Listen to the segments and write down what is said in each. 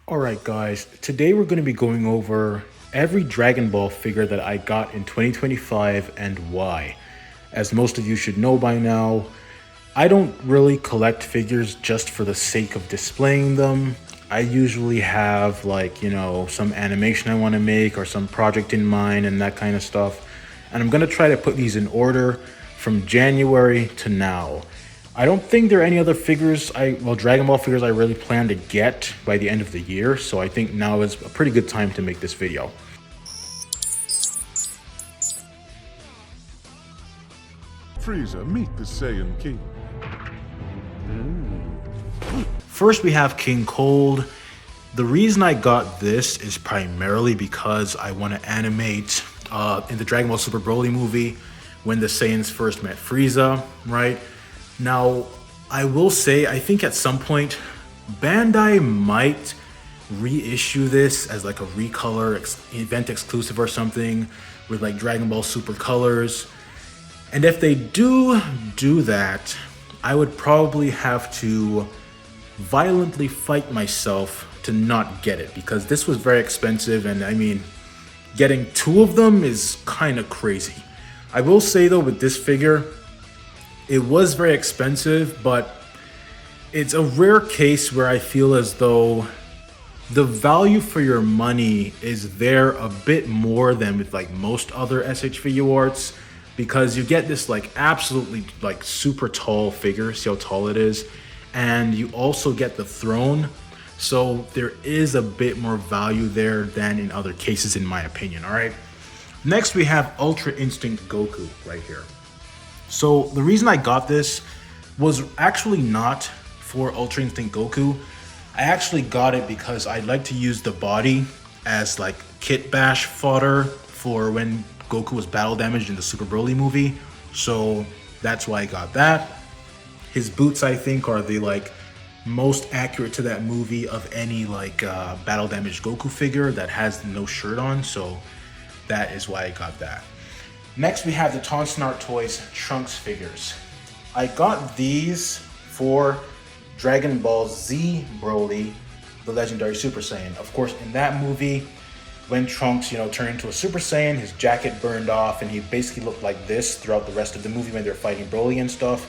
Alright guys, today we're going to be going over every Dragon Ball figure that I got in 2025 and why. As most of you should know by now, I don't really collect figures just for the sake of displaying them. I usually have some animation I want to make or some project in mind and that kind of stuff. And I'm going to try to put these in order from January to now. I don't think there are any other figures, Dragon Ball figures I really plan to get by the end of the year, so I think now is a pretty good time to make this video. Frieza, meet the Saiyan King. First we have King Cold. The reason I got this is primarily because I want to animate in the Dragon Ball Super Broly movie when the Saiyans first met Frieza, right? Now, I will say, I think at some point, Bandai might reissue this as like a recolor event exclusive or something with like Dragon Ball Super colors. And if they do that, I would probably have to violently fight myself to not get it because this was very expensive, and I mean, getting two of them is kind of crazy. I will say though, with this figure, it was very expensive, but it's a rare case where I feel as though the value for your money is there a bit more than with like most other SH figure arts, because you get this like absolutely like super tall figure, see how tall it is, and you also get the throne. So there is a bit more value there than in other cases, in my opinion. All right. Next, we have Ultra Instinct Goku right here. So the reason I got this was actually not for Ultra Instinct Goku. I actually got it because I like to use the body as like kit bash fodder for when Goku was battle damaged in the Super Broly movie. So that's why I got that. His boots, I think, are the like most accurate to that movie of any like battle damaged Goku figure that has no shirt on. So that is why I got that. Next, we have the Tonsnart Toys Trunks figures. I got these for Dragon Ball Z Broly, the legendary Super Saiyan. Of course, in that movie, when Trunks, turned into a Super Saiyan, his jacket burned off, and he basically looked like this throughout the rest of the movie when they're fighting Broly and stuff.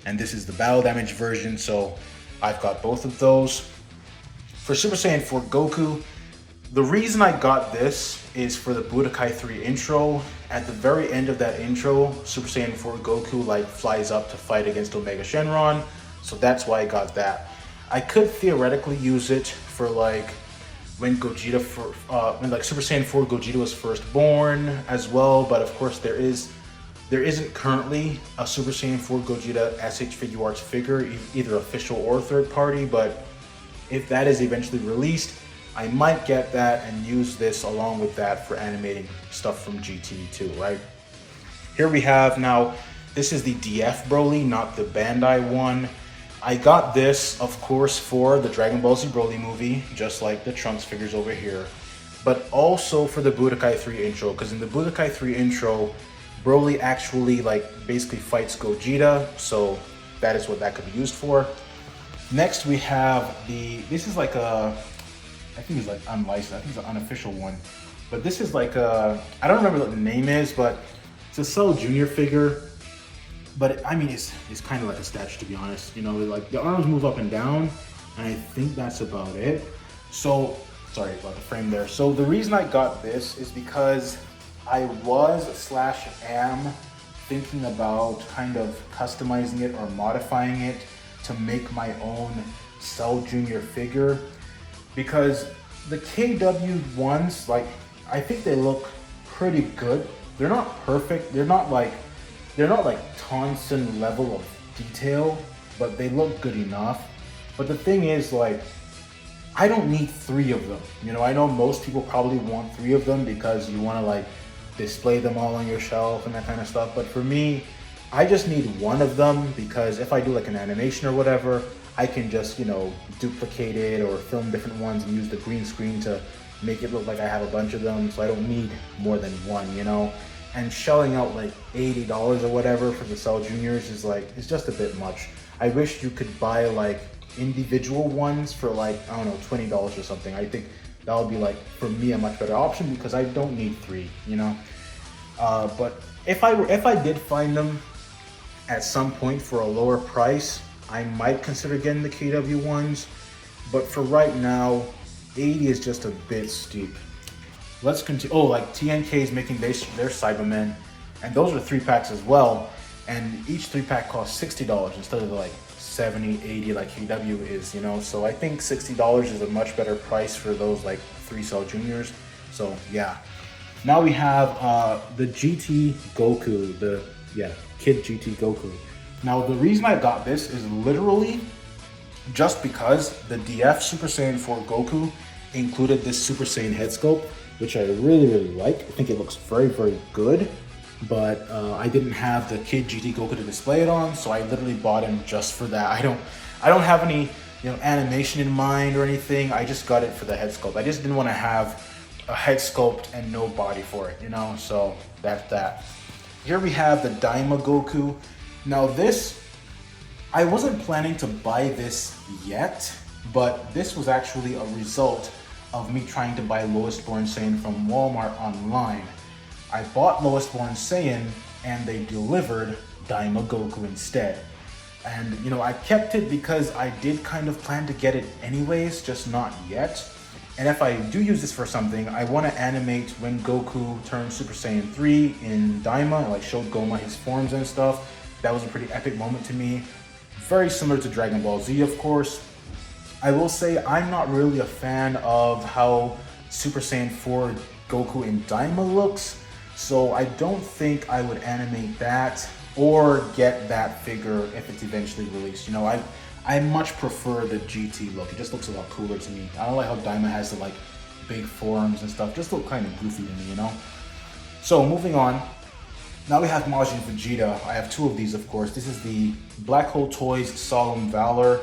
And this is the battle damage version, so I've got both of those. For Super Saiyan 4 Goku, the reason I got this is for the Budokai 3 intro. At the very end of that intro, Super Saiyan 4 Goku like flies up to fight against Omega Shenron, so that's why I got that. I could theoretically use it for like when Gogeta when like Super Saiyan 4 Gogeta was first born as well, but of course there isn't currently a Super Saiyan 4 Gogeta SH Figure Arts figure, either official or third party, but if that is eventually released, I might get that and use this along with that for animating stuff from GT too, right? Here we have now, this is the DF Broly, not the Bandai one. I got this, of course, for the Dragon Ball Z Broly movie, just like the Trunks figures over here, but also for the Budokai 3 intro, because in the Budokai 3 intro, Broly actually like basically fights Gogeta, so that is what that could be used for. Next we have this is like a, I think it's like unlicensed, I think it's an unofficial one. But this is like a, I don't remember what the name is, but it's a Cell Jr. figure. But I mean, it's kind of like a statue, to be honest. Like the arms move up and down, and I think that's about it. So, sorry about the frame there. So the reason I got this is because I am thinking about kind of customizing it or modifying it to make my own Cell Jr. figure. Because the KW ones, like, I think they look pretty good. They're not perfect. They're not like Tonson level of detail, but they look good enough. But the thing is, like, I don't need three of them. I know most people probably want three of them because you want to like display them all on your shelf and that kind of stuff. But for me, I just need one of them because if I do like an animation or whatever, I can just, duplicate it or film different ones and use the green screen to make it look like I have a bunch of them. So I don't need more than one, And shelling out like $80 or whatever for the Cell Juniors is like, it's just a bit much. I wish you could buy like individual ones for like, I don't know, $20 or something. I think that would be like, for me, a much better option because I don't need 3, you know? But if I did find them at some point for a lower price, I might consider getting the KW ones. But for right now, 80 is just a bit steep. Let's continue. Oh, like TNK is making their Cybermen, and those are 3-packs as well. And each 3-pack costs $60 instead of like 70, 80 like KW is, you know? So I think $60 is a much better price for those like 3-cell juniors. So yeah. Now we have the GT Goku, Kid GT Goku. Now the reason I got this is literally just because the DF Super Saiyan 4 Goku included this Super Saiyan head sculpt, which I really like. I think it looks very good, but I didn't have the Kid GT Goku to display it on, so I literally bought him just for that. I don't have any, you know, animation in mind or anything. I just got it for the head sculpt. I just didn't want to have a head sculpt and no body for it, you know? So that's that. Here we have the Daima Goku. Now this, I wasn't planning to buy this yet, but this was actually a result of me trying to buy Lowest Born Saiyan from Walmart online. I bought Lowest Born Saiyan and they delivered Daima Goku instead. And you know, I kept it because I did kind of plan to get it anyways, just not yet. And if I do use this for something, I want to animate when Goku turned Super Saiyan 3 in Daima, and like showed Goma his forms and stuff. That was a pretty epic moment to me. Very similar to Dragon Ball Z, of course. I will say I'm not really a fan of how Super Saiyan 4 Goku in Daima looks, so I don't think I would animate that or get that figure if it's eventually released. You know, I much prefer the GT look. It just looks a lot cooler to me. I don't like how Daima has the like big forearms and stuff. Just look kind of goofy to me, you know? So moving on. Now we have Majin Vegeta. I have 2 of these, of course. This is the Black Hole Toys Solemn Valor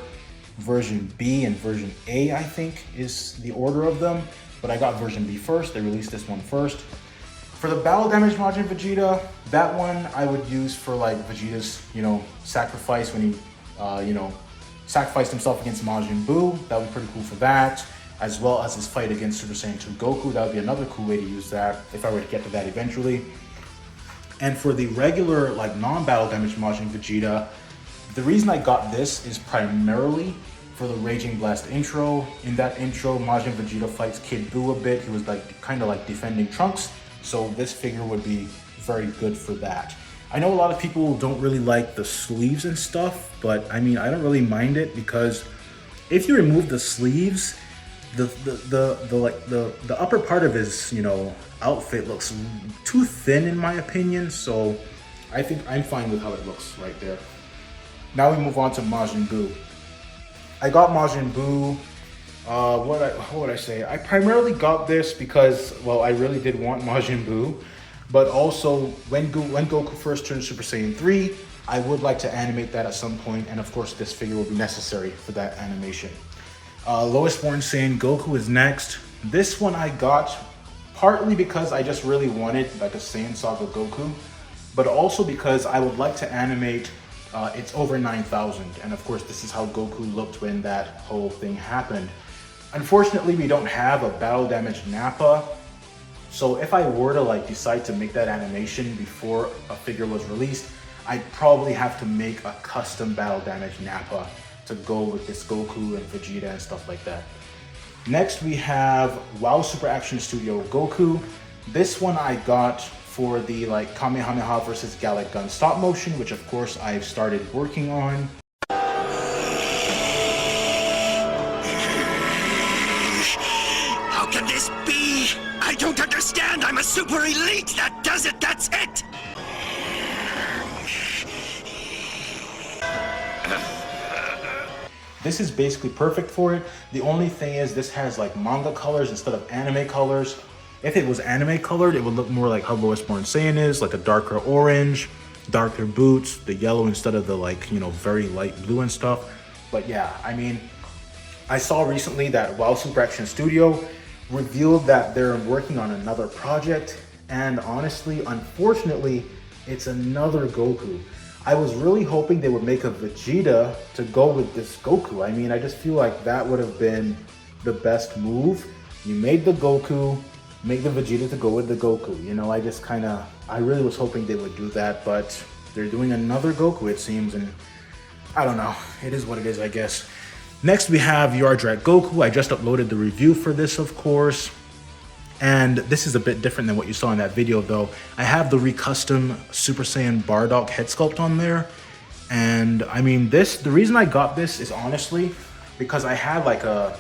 version B and version A, I think, is the order of them. But I got version B first. They released this one first. For the Battle Damage Majin Vegeta, that one I would use for like Vegeta's, you know, sacrifice when he, you know, sacrificed himself against Majin Buu. That would be pretty cool for that. As well as his fight against Super Saiyan 2 Goku. That would be another cool way to use that if I were to get to that eventually. And for the regular, like non-battle damage Majin Vegeta, the reason I got this is primarily for the Raging Blast intro. In that intro, Majin Vegeta fights Kid Buu a bit. He was like kind of like defending Trunks. So this figure would be very good for that. I know a lot of people don't really like the sleeves and stuff, but I mean, I don't really mind it because if you remove the sleeves, the upper part of his, you know, outfit looks too thin in my opinion. So I think I'm fine with how it looks right there. Now we move on to Majin Buu. I got Majin Buu. What would I say? I primarily got this because, well, I really did want Majin Buu. But also, when Goku first turned Super Saiyan 3, I would like to animate that at some point, and of course this figure will be necessary for that animation. Lowest Born Saiyan Goku is next. This one I got partly because I just really wanted like a Saiyan Saga Goku, but also because I would like to animate it's over 9,000, and of course this is how Goku looked when that whole thing happened. Unfortunately, we don't have a Battle Damage Nappa. So if I were to like decide to make that animation before a figure was released, I'd probably have to make a custom Battle Damage Nappa to go with this Goku and Vegeta and stuff like that. Next we have WoW Super Action Studio Goku. This one I got for the like Kamehameha versus Gallic Gun stop motion, which of course I've started working on. How can this be? I don't understand. I'm a super elite. That does it. That's it. This is basically perfect for it. The only thing is this has like manga colors instead of anime colors. If it was anime colored, it would look more like how Lowest Born Saiyan is, like a darker orange, darker boots, the yellow instead of the like, you know, very light blue and stuff. But yeah, I mean, I saw recently that WoW Super Action Studio revealed that they're working on another project. And honestly, unfortunately, it's another Goku. I was really hoping they would make a Vegeta to go with this Goku. I mean, I just feel like that would have been the best move. You made the Goku, make the Vegeta to go with the Goku. You know, I really was hoping they would do that, but they're doing another Goku, it seems, and I don't know. It is what it is, I guess. Next, we have Yar Goku. I just uploaded the review for this, of course. And this is a bit different than what you saw in that video, though. I have the recustom Super Saiyan Bardock head sculpt on there. And I mean, the reason I got this is honestly because I had like a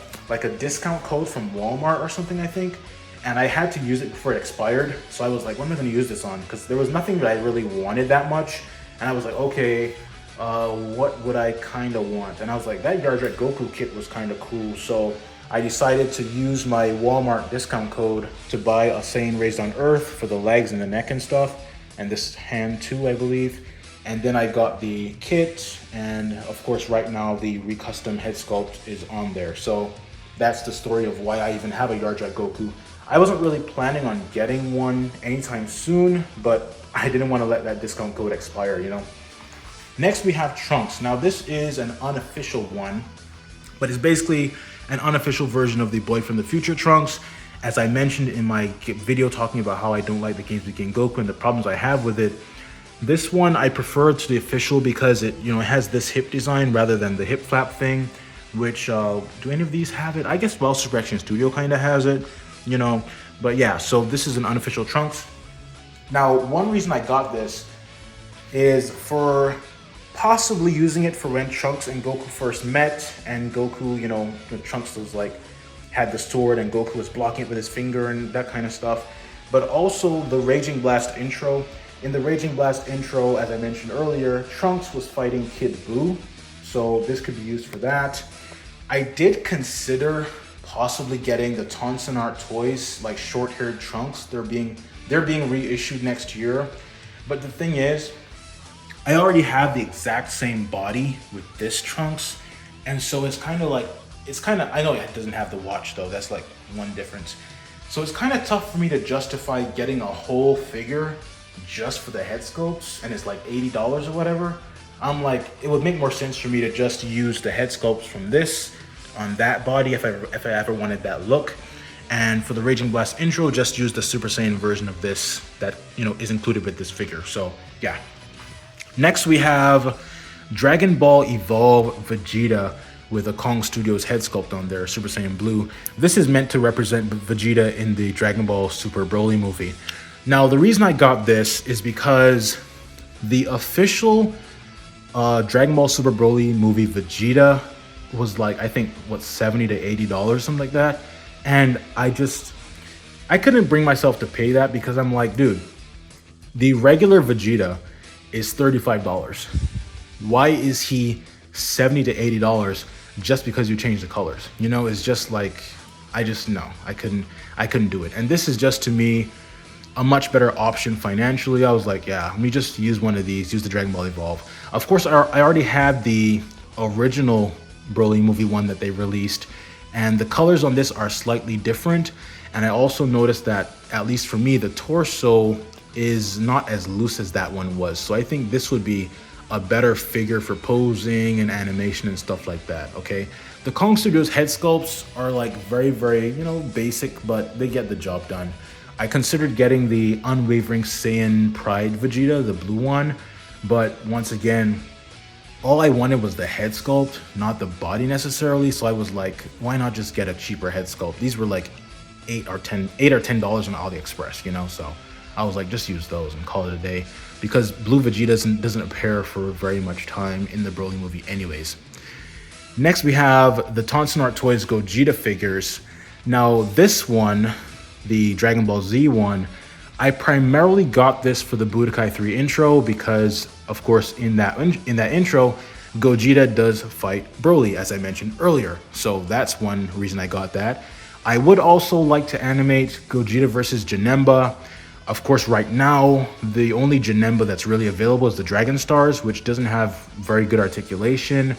discount code from Walmart or something, I think. And I had to use it before it expired. So I was like, what am I going to use this on? Because there was nothing that I really wanted that much. And I was like, okay, what would I kind of want? And I was like, that Yar Goku kit was kind of cool. So I decided to use my Walmart discount code to buy a Saiyan Raised on Earth for the legs and the neck and stuff, and this hand too, I believe. And then I got the kit, and of course right now the recustom head sculpt is on there. So that's the story of why I even have a Yar Goku. I wasn't really planning on getting one anytime soon, but I didn't want to let that discount code expire, you know. Next we have Trunks. Now this is an unofficial one, but it's basically an unofficial version of the Boy from the Future Trunks. As I mentioned in my video talking about how I don't like the games with King Goku and the problems I have with it, this one I prefer to the official because it, you know, it has this hip design rather than the hip flap thing, which, do any of these have it? I guess, well, Super Action Studio kind of has it, you know, but yeah, so this is an unofficial Trunks. Now, one reason I got this is for possibly using it for when Trunks and Goku first met, and Goku, you know, Trunks was like, had the sword and Goku was blocking it with his finger and that kind of stuff. But also the Raging Blast intro. In the Raging Blast intro, as I mentioned earlier, Trunks was fighting Kid Buu, so this could be used for that. I did consider possibly getting the Tonson Art Toys, like short-haired Trunks. They're being reissued next year. But the thing is, I already have the exact same body with this Trunks, and so it's kind of, I know it doesn't have the watch though, that's like one difference. So it's kind of tough for me to justify getting a whole figure just for the head sculpts, and it's like $80 or whatever. I'm like, it would make more sense for me to just use the head sculpts from this on that body if I ever wanted that look. And for the Raging Blast intro, just use the Super Saiyan version of this that, you know, is included with this figure. So yeah. Next we have Dragon Ball Evolve Vegeta with a Kong Studios head sculpt on there, Super Saiyan Blue. This is meant to represent Vegeta in the Dragon Ball Super Broly movie. Now, the reason I got this is because the official Dragon Ball Super Broly movie Vegeta was like, I think, what, $70 to $80, something like that. And I couldn't bring myself to pay that because I'm like, dude, the regular Vegeta is $35. Why is he $70 to $80 just because you change the colors? You know, it's just like, I couldn't do it. And this is just, to me, a much better option financially. I was like, yeah, let me just use one of these, use the Dragon Ball Evolve. Of course, I already had the original Broly movie one that they released, and the colors on this are slightly different. And I also noticed that, at least for me, the torso is not as loose as that one was. So I think this would be a better figure for posing and animation and stuff like that, okay? The Kong Studios head sculpts are like very, very, you know, basic, but they get the job done. I considered getting the Unwavering Saiyan Pride Vegeta, the blue one, but once again, all I wanted was the head sculpt, not the body necessarily. So I was like, why not just get a cheaper head sculpt? These were like $8 or $10 on AliExpress, you know? So I was like, just use those and call it a day, because Blue Vegeta doesn't appear for very much time in the Broly movie anyways. Next we have the Tonson Art Toys Gogeta figures. Now this one, the Dragon Ball Z one, I primarily got this for the Budokai 3 intro because, of course, in that intro, Gogeta does fight Broly, as I mentioned earlier. So that's one reason I got that. I would also like to animate Gogeta versus Janemba. Of course, right now, the only Janemba that's really available is the Dragon Stars, which doesn't have very good articulation.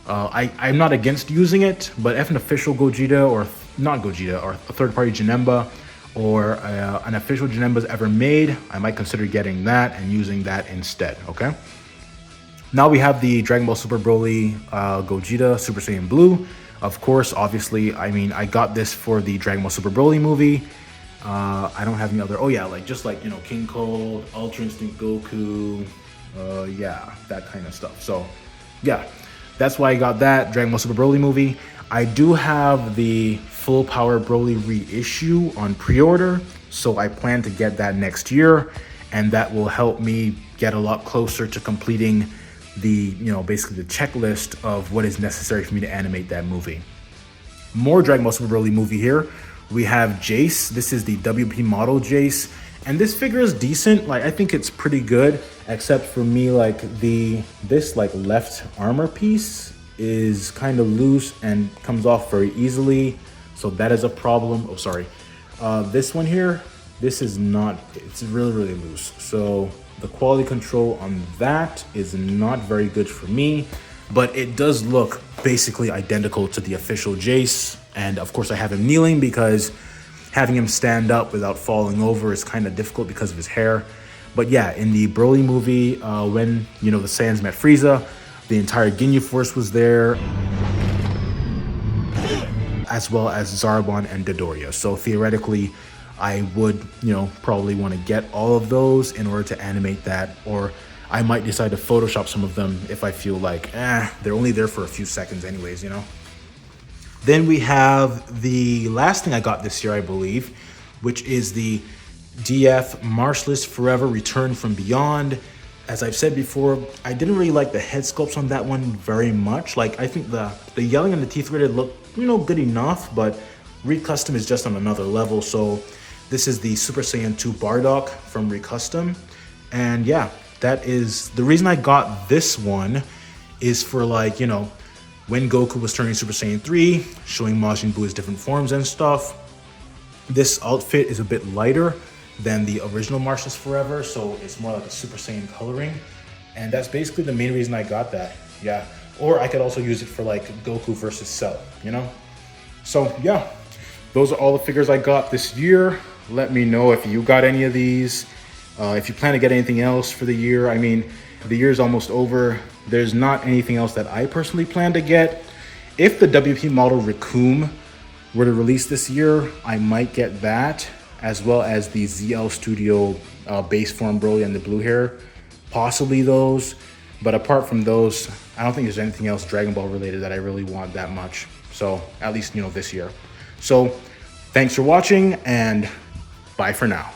I'm not against using it, but if an official Gogeta, or not Gogeta, or a third-party Janemba, or an official Janemba is ever made, I might consider getting that and using that instead, okay? Now we have the Dragon Ball Super Broly Gogeta Super Saiyan Blue. Of course, obviously, I mean, I got this for the Dragon Ball Super Broly movie. I don't have any other, oh yeah, like just like, you know, King Cold, Ultra Instinct Goku, yeah, that kind of stuff. So yeah, that's why I got that Dragon Ball Super Broly movie. I do have the Full Power Broly reissue on pre-order, so I plan to get that next year, and that will help me get a lot closer to completing the, you know, basically the checklist of what is necessary for me to animate that movie. More Dragon Ball Super Broly movie here. We have Jace. This is the WP model Jace, and this figure is decent. Like, I think it's pretty good, except for me, like this like left armor piece is kind of loose and comes off very easily, so that is a problem. Oh, sorry. This one here, this is not. It's really loose. So the quality control on that is not very good for me, but it does look basically identical to the official Jace. And of course I have him kneeling because having him stand up without falling over is kind of difficult because of his hair. But yeah, in the Broly movie, when, you know, the Saiyans met Frieza, the entire Ginyu Force was there, as well as Zarbon and Dodoria. So theoretically, I would, you know, probably want to get all of those in order to animate that, or I might decide to Photoshop some of them if I feel like, they're only there for a few seconds anyways, you know? Then we have the last thing I got this year, I believe, which is the DF Marshallus Forever Return from Beyond. As I've said before, I didn't really like the head sculpts on that one very much. Like, I think the yelling and the teeth gritted look, you know, good enough, but Recustom is just on another level. So this is the Super Saiyan 2 Bardock from Recustom. And yeah, that is the reason I got this one, is for, like, you know, when Goku was turning Super Saiyan 3, showing Majin Buu his different forms and stuff. This outfit is a bit lighter than the original Marshallus Forever, so it's more like a Super Saiyan coloring. And that's basically the main reason I got that, yeah. Or I could also use it for like Goku versus Cell, you know? So yeah, those are all the figures I got this year. Let me know if you got any of these. If you plan to get anything else for the year. I mean, the year's almost over. There's not anything else that I personally plan to get. If the WP model Raccoon were to release this year, I might get that, as well as the ZL Studio base form Broly and the blue hair, possibly those. But apart from those, I don't think there's anything else Dragon Ball related that I really want that much. So at least, you know, this year. So thanks for watching, and bye for now.